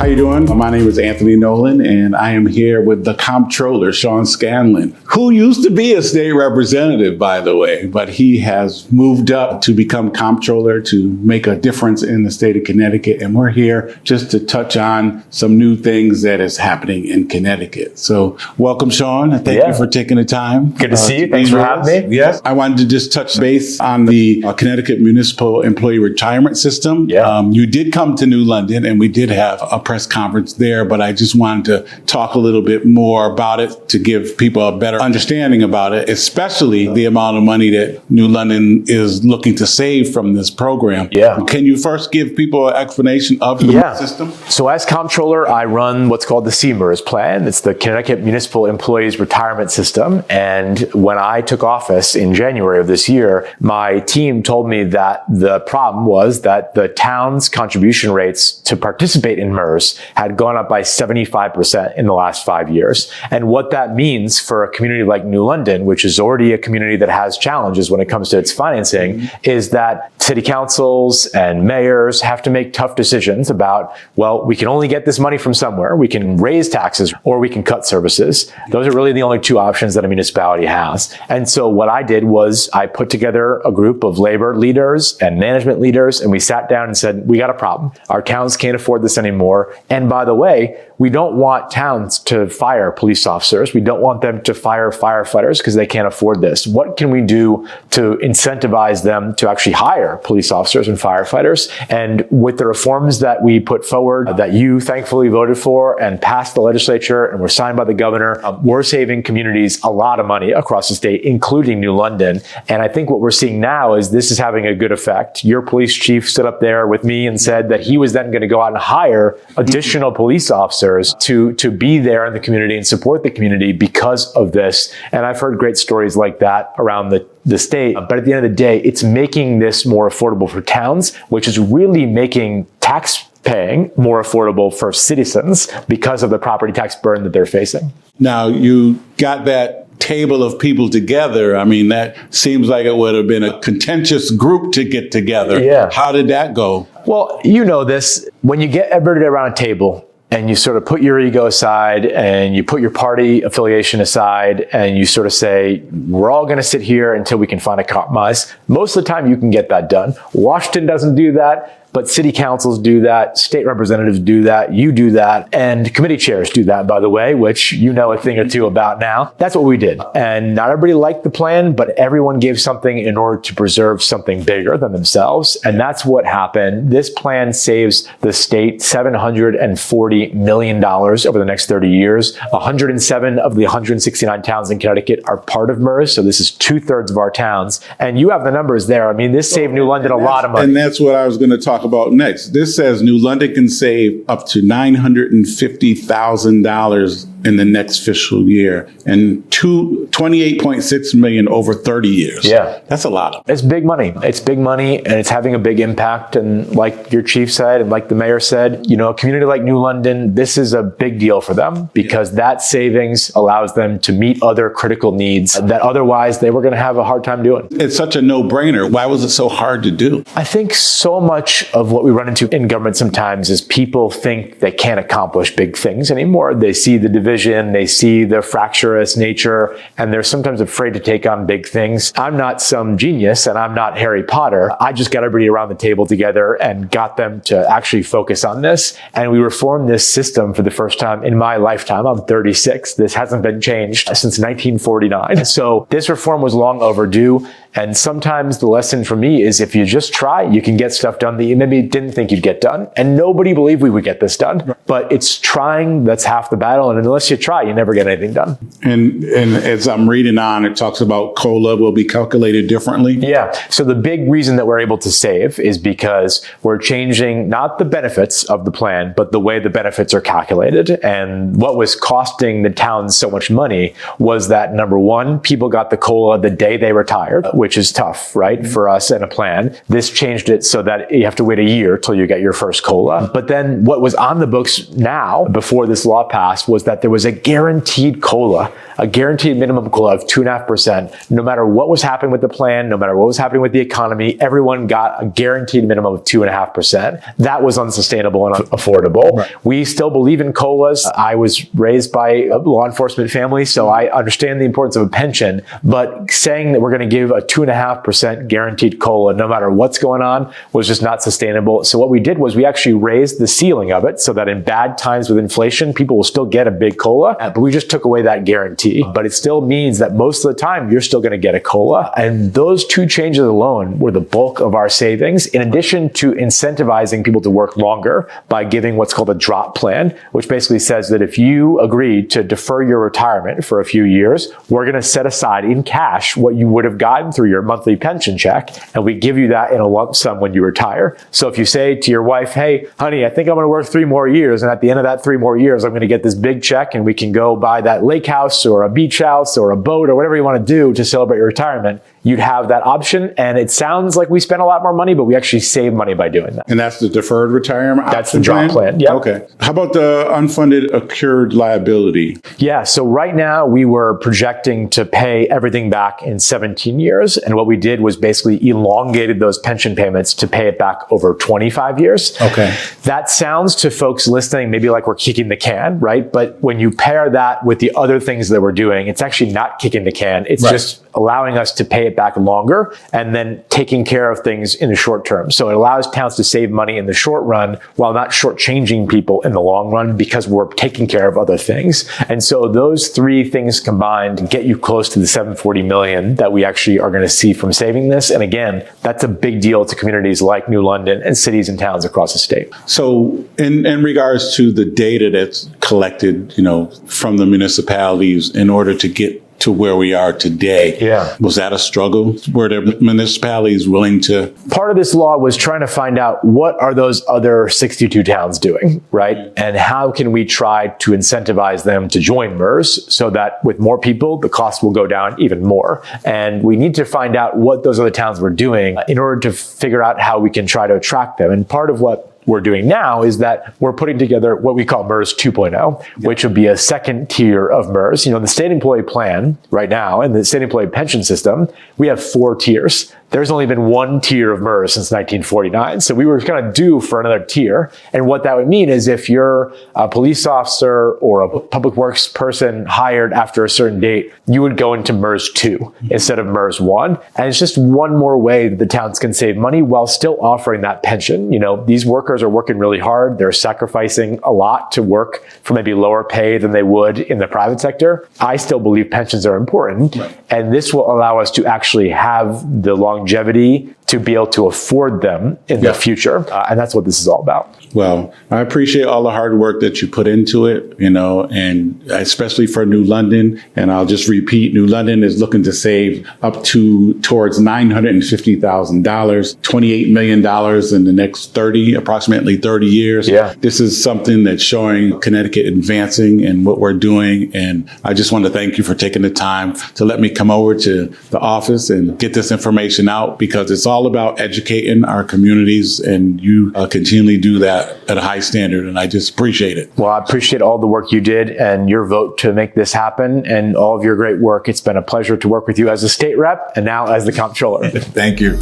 How you doing? My name is Anthony Nolan, and I am here with the comptroller, Sean Scanlon, who used to be a state representative, by the way, but he has moved up to become comptroller to make a difference in the state of Connecticut. And we're here just to touch on some new things that is happening in Connecticut. So welcome, Sean. Thank you for taking the time. Good to see you. Thanks for having me. Yes. I wanted to just touch base on the Connecticut Municipal Employee Retirement System. You did come to New London, and we did have a press conference there, but I just wanted to talk a little bit more about it to give people a better understanding about it, especially the amount of money that New London is looking to save from this program. Can you first give people an explanation of the system? So as comptroller, I run what's called the CMERS plan. It's the Connecticut Municipal Employees Retirement System. And when I took office in January of this year, my team told me that the problem was that the town's contribution rates to participate in MERS had gone up by 75% in the last 5 years. And what that means for a community like New London, which is already a community that has challenges when it comes to its financing, is that city councils and mayors have to make tough decisions about, well, we can only get this money from somewhere. We can raise taxes or we can cut services. Those are really the only two options that a municipality has. And so what I did was I put together a group of labor leaders and management leaders, and we sat down and said, we got a problem. Our towns can't afford this anymore. And by the way, we don't want towns to fire police officers. We don't want them to fire firefighters because they can't afford this. What can we do to incentivize them to actually hire police officers and firefighters? And with the reforms that we put forward, that you thankfully voted for and passed the legislature and were signed by the governor, we're saving communities a lot of money across the state, including New London. And I think what we're seeing now is this is having a good effect. Your police chief stood up there with me and said that he was then going to go out and hire additional police officers to be there in the community and support the community because of this. And I've heard great stories like that around the state. But at the end of the day, it's making this more affordable for towns, which is really making tax paying more affordable for citizens because of the property tax burden that they're facing. Now, you got that table of people together. I mean, that seems like it would have been a contentious group to get together. How did that go? Well, you know this. When you get everybody around a table, and you sort of put your ego aside and you put your party affiliation aside and you sort of say, we're all going to sit here until we can find a compromise. Most of the time you can get that done. Washington doesn't do that, but city councils do that, state representatives do that, you do that, and committee chairs do that, by the way, which you know a thing or two about now. That's what we did. And not everybody liked the plan, but everyone gave something in order to preserve something bigger than themselves. And that's what happened. This plan saves the state $740 million over the next 30 years. 107 of the 169 towns in Connecticut are part of MERS. So this is 2/3 of our towns. And you have the numbers there. I mean, this saved New London a lot of money. And that's what I was going to talk about next. This says New London can save up to $950,000 in the next fiscal year and $28.6 million over 30 years. That's a lot. It's big money. It's big money and it's having a big impact. And like your chief said, and like the mayor said, you know, a community like New London, this is a big deal for them because that savings allows them to meet other critical needs that otherwise they were going to have a hard time doing. It's such a no-brainer. Why was it so hard to do? I think so much of what we run into in government sometimes is people think they can't accomplish big things anymore. They see the division, they see the fractious nature, and they're sometimes afraid to take on big things. I'm not some genius and I'm not Harry Potter. I just got everybody around the table together and got them to actually focus on this. And we reformed this system for the first time in my lifetime. I'm 36. This hasn't been changed since 1949. So this reform was long overdue. And sometimes the lesson for me is if you just try, you can get stuff done that you maybe didn't think you'd get done. And nobody believed we would get this done. But it's trying that's half the battle. And unless you try, you never get anything done. And as I'm reading on, it talks about COLA will be calculated differently. So the big reason that we're able to save is because we're changing not the benefits of the plan, but the way the benefits are calculated. And what was costing the towns so much money was that, number one, people got the COLA the day they retired, which is tough, right, for us in a plan. This changed it so that you have to wait a year till you get your first COLA. But then what was on the books now, before this law passed, was that there was a guaranteed COLA, a guaranteed minimum COLA of 2.5%. No matter what was happening with the plan, no matter what was happening with the economy, everyone got a guaranteed minimum of 2.5%. That was unsustainable and unaffordable. Right. We still believe in COLAs. I was raised by a law enforcement family, so I understand the importance of a pension, but saying that we're going to give a 2.5% guaranteed COLA no matter what's going on was just not sustainable. So what we did was we actually raised the ceiling of it so that in bad times with inflation, people will still get a big COLA, but we just took away that guarantee. But it still means that most of the time you're still going to get a COLA. And those two changes alone were the bulk of our savings, in addition to incentivizing people to work longer by giving what's called a drop plan, which basically says that if you agree to defer your retirement for a few years, we're going to set aside in cash what you would have gotten through your monthly pension check, and we give you that in a lump sum when you retire. So if you say to your wife, hey, honey, I think I'm going to work 3 more years, and at the end of that 3 more years, I'm going to get this big check, and we can go buy that lake house or a beach house or a boat or whatever you want to do to celebrate your retirement, you'd have that option. And it sounds like we spend a lot more money, but we actually save money by doing that. And that's the deferred retirement That's the drop plan. Yeah. Okay. How about the unfunded accrued liability? Yeah. So right now we were projecting to pay everything back in 17 years. And what we did was basically elongated those pension payments to pay it back over 25 years. Okay. That sounds to folks listening maybe like we're kicking the can, right? But when you pair that with the other things that we're doing, it's actually not kicking the can. It's just allowing us to pay it back longer and then taking care of things in the short term. So it allows towns to save money in the short run while not shortchanging people in the long run because we're taking care of other things. And so those 3 things combined get you close to the $740 million that we actually are going to see from saving this. And again, that's a big deal to communities like New London and cities and towns across the state. So in regards to the data that's collected, from the municipalities in order to get to where we are today. Yeah. Was that a struggle? Were the municipalities willing to? Part of this law was trying to find out what are those other 62 towns doing, right? And how can we try to incentivize them to join MERS so that with more people, the cost will go down even more. And we need to find out what those other towns were doing in order to figure out how we can try to attract them. And part of what we're doing now is that we're putting together what we call MERS 2.0, which would be a second tier of MERS. The state employee plan right now and the state employee pension system, we have 4 tiers. There's only been 1 tier of MERS since 1949. So we were kind of due for another tier. And what that would mean is if you're a police officer or a public works person hired after a certain date, you would go into MERS 2 instead of MERS 1. And it's just one more way that the towns can save money while still offering that pension. These workers are working really hard. They're sacrificing a lot to work for maybe lower pay than they would in the private sector. I still believe pensions are important. Right. And this will allow us to actually have the longevity to be able to afford them in the future. And that's what this is all about. Well, I appreciate all the hard work that you put into it, and especially for New London. And I'll just repeat, New London is looking to save up towards $950,000, $28 million in the next approximately 30 years. Yeah. This is something that's showing Connecticut advancing and what we're doing. And I just want to thank you for taking the time to let me come over to the office and get this information out, because it's all about educating our communities, and you continually do that at a high standard, and I just appreciate it. Well, I appreciate all the work you did and your vote to make this happen and all of your great work. It's been a pleasure to work with you as a state rep and now as the comptroller. Thank you.